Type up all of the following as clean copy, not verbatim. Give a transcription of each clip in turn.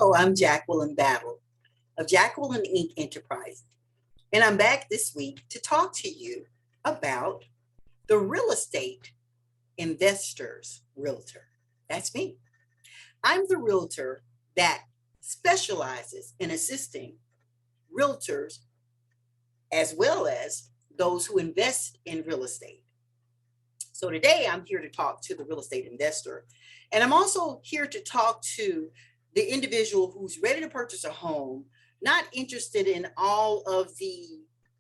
Oh, I'm Jacqueline Battle of Jacqueline Inc. Enterprise, and I'm back this week to talk to you about the real estate investor's realtor. That's me. I'm the realtor that specializes in assisting realtors as well as those who invest in real estate. So today I'm here to talk to the real estate investor, and I'm also here to talk to the individual who's ready to purchase a home, not interested in all of the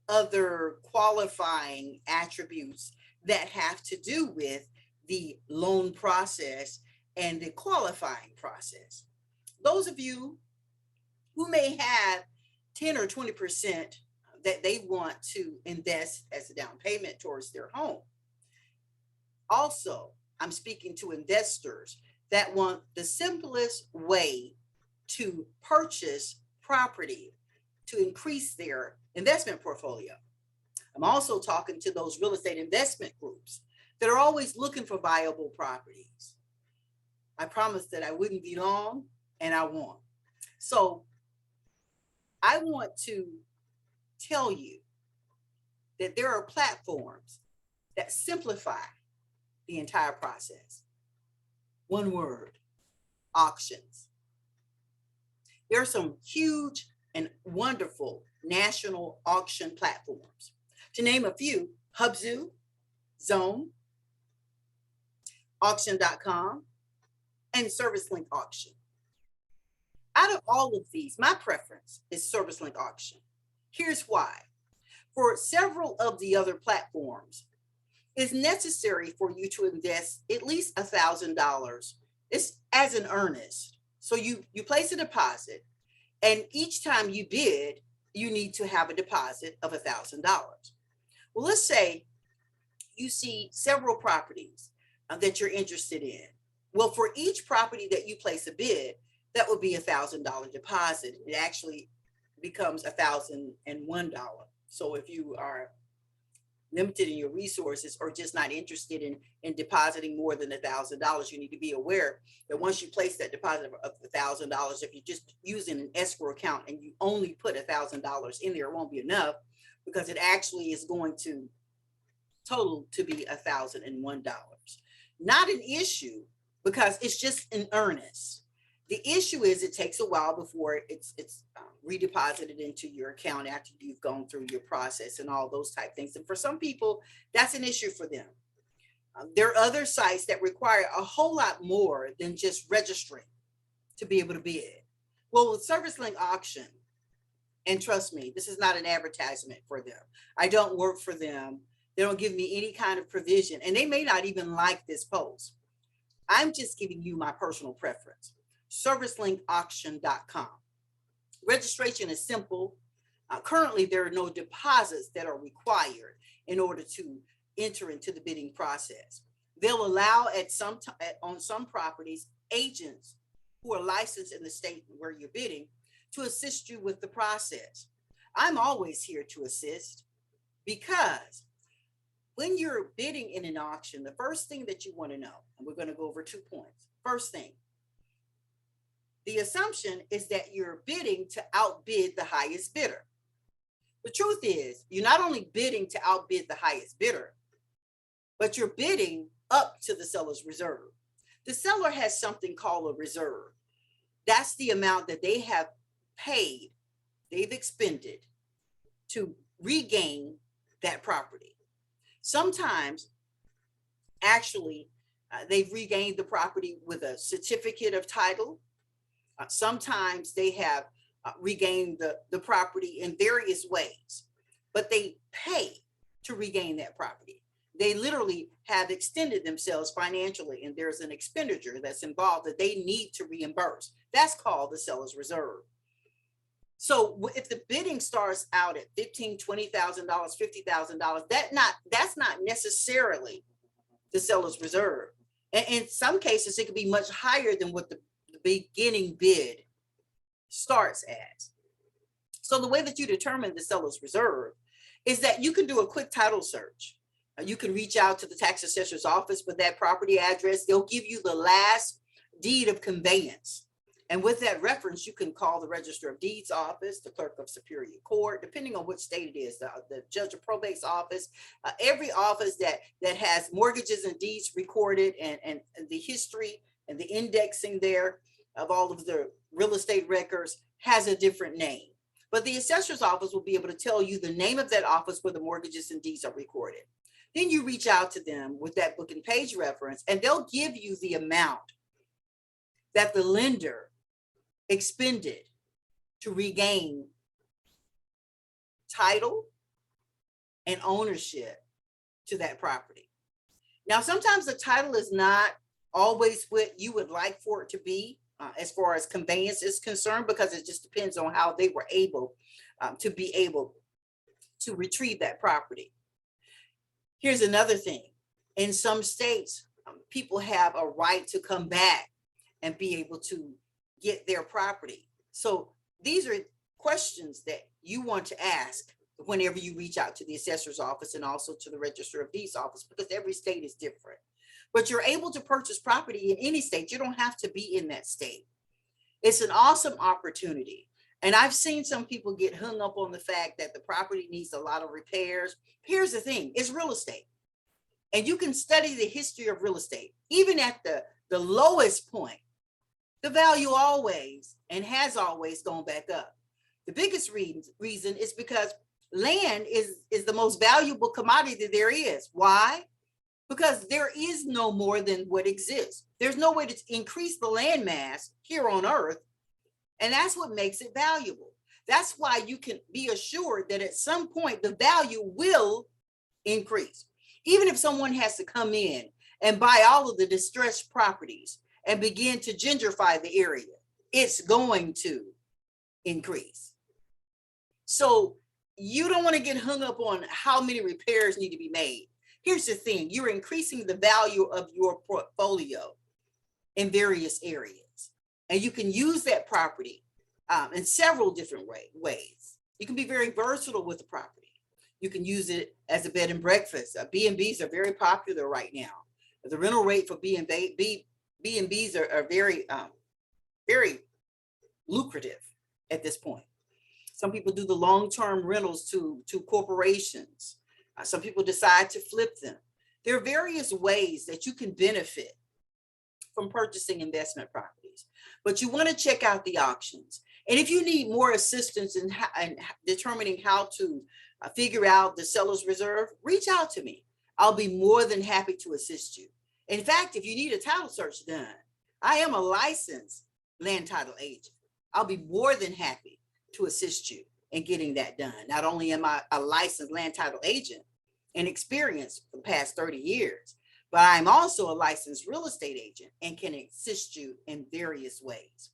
other qualifying attributes that have to do with the loan process and the qualifying process. Those of you who may have 10 or 20% that they want to invest as a down payment towards their home. Also, I'm speaking to investors that want the simplest way to purchase property to increase their investment portfolio. I'm also talking to those real estate investment groups that are always looking for viable properties. I promised that I wouldn't be long, and I won't. So I want to tell you that there are platforms that simplify the entire process. One word: auctions. There are some huge and wonderful national auction platforms. To name a few: Hubzu, Zone, Auction.com, and ServiceLink Auction. Out of all of these, my preference is ServiceLink Auction. Here's why. For several of the other platforms, it's necessary for you to invest at least $1,000. It's as an earnest. So you place a deposit, and each time you bid, you need to have a deposit of $1,000. Well, let's say you see several properties that you're interested in. Well, for each property that you place a bid, that would be $1,000 deposit. It actually becomes $1,001. So if you are limited in your resources or just not interested in depositing more than $1,000, you need to be aware that once you place that deposit of $1,000, if you're just using an escrow account and you only put $1,000 in there, it won't be enough, because it actually is going to total to be $1,001. Not an issue, because it's just an earnest. The issue is it takes a while before it's redeposited into your account after you've gone through your process and all those type things. And for some people, that's an issue for them. There are other sites that require a whole lot more than just registering to be able to bid. Well, with ServiceLink Auction, and trust me, this is not an advertisement for them. I don't work for them. They don't give me any kind of provision, and they may not even like this post. I'm just giving you my personal preference. ServiceLinkAuction.com. Registration is simple. Currently, there are no deposits that are required in order to enter into the bidding process. They'll allow on some properties, agents who are licensed in the state where you're bidding to assist you with the process. I'm always here to assist, because when you're bidding in an auction, the first thing that you want to know, and we're going to go over 2 points. First thing, the assumption is that you're bidding to outbid the highest bidder. The truth is, you're not only bidding to outbid the highest bidder, but you're bidding up to the seller's reserve. The seller has something called a reserve. That's the amount that they have paid, they've expended to regain that property. Sometimes, actually, they've regained the property with a certificate of title. Sometimes they have regained the property in various ways, but they pay to regain that property. They literally have extended themselves financially, and there's an expenditure that's involved that they need to reimburse. That's called the seller's reserve. So if the bidding starts out at $15,000, $20,000, $50,000, that's not necessarily the seller's reserve. And in some cases, it could be much higher than what the beginning bid starts at. So the way that you determine the seller's reserve is that you can do a quick title search. You can reach out to the tax assessor's office with that property address. They'll give you the last deed of conveyance. And with that reference, you can call the Register of Deeds office, the Clerk of Superior Court, depending on which state it is, the Judge of Probate's office, every office that has mortgages and deeds recorded, and the history and the indexing there of all of the real estate records has a different name. But the assessor's office will be able to tell you the name of that office where the mortgages and deeds are recorded. Then you reach out to them with that book and page reference, and they'll give you the amount that the lender expended to regain title and ownership to that property. Now, sometimes the title is not always what you would like for it to be as far as conveyance is concerned, because it just depends on how they were able to retrieve that property. Here's another thing. In some states, people have a right to come back and be able to get their property. So these are questions that you want to ask whenever you reach out to the assessor's office and also to the Register of Deeds office, because every state is different. But you're able to purchase property in any state. You don't have to be in that state. It's an awesome opportunity. And I've seen some people get hung up on the fact that the property needs a lot of repairs. Here's the thing, it's real estate. And you can study the history of real estate. Even at the lowest point, the value always and has always gone back up. The biggest reason is because land is the most valuable commodity there is. Why? Because there is no more than what exists. There's no way to increase the land mass here on earth. And that's what makes it valuable. That's why you can be assured that at some point the value will increase. Even if someone has to come in and buy all of the distressed properties and begin to gentrify the area, it's going to increase. So you don't want to get hung up on how many repairs need to be made. Here's the thing, you're increasing the value of your portfolio in various areas. And you can use that property in several different ways. You can be very versatile with the property. You can use it as a bed and breakfast. B&Bs are very popular right now. The rental rate for B&Bs are very, very lucrative at this point. Some people do the long-term rentals to corporations. Some people decide to flip them. There are various ways that you can benefit from purchasing investment properties, but you want to check out the auctions. And if you need more assistance in determining how to figure out the seller's reserve, reach out to me. I'll be more than happy to assist you. In fact, if you need a title search done, I am a licensed land title agent. I'll be more than happy to assist you in getting that done. Not only am I a licensed land title agent and experienced for the past 30 years, but I'm also a licensed real estate agent and can assist you in various ways.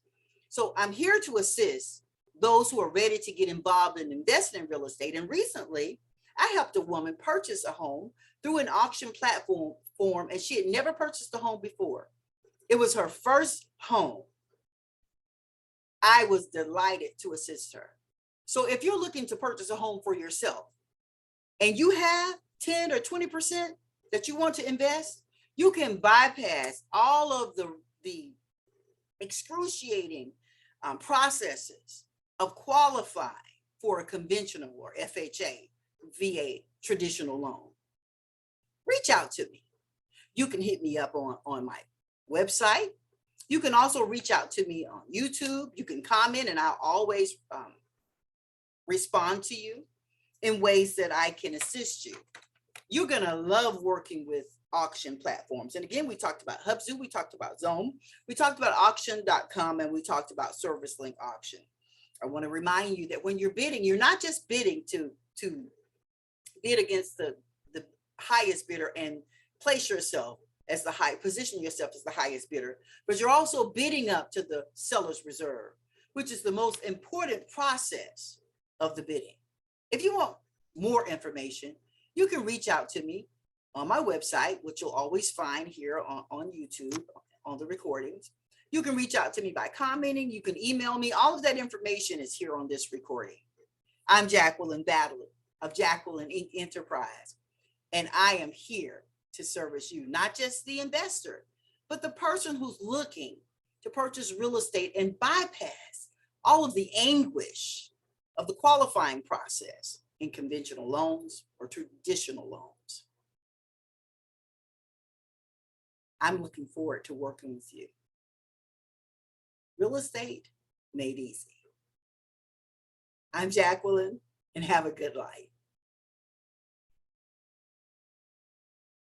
So I'm here to assist those who are ready to get involved in investing in real estate. And recently, I helped a woman purchase a home through an auction platform, and she had never purchased a home before. It was her first home. I was delighted to assist her. So if you're looking to purchase a home for yourself and you have 10 or 20% that you want to invest, you can bypass all of the excruciating processes of qualifying for a conventional or FHA, VA traditional loan. Reach out to me. You can hit me up on my website. You can also reach out to me on YouTube. You can comment and I'll always respond to you in ways that I can assist you. You're going to love working with auction platforms. And again, we talked about Hubzu, we talked about Zone, we talked about auction.com, and we talked about ServiceLink Auction. I want to remind you that when you're bidding, you're not just bidding to bid against the highest bidder and place yourself as position yourself as the highest bidder, but you're also bidding up to the seller's reserve, which is the most important process of the bidding. If you want more information, you can reach out to me on my website, which you'll always find here on YouTube, on the recordings. You can reach out to me by commenting. You can email me. All of that information is here on this recording. I'm Jacqueline Battle of Jacqueline Inc. Enterprise, and I am here to service you, not just the investor, but the person who's looking to purchase real estate and bypass all of the anguish of the qualifying process in conventional loans or traditional loans. I'm looking forward to working with you. Real estate made easy. I'm Jacqueline, and have a good life.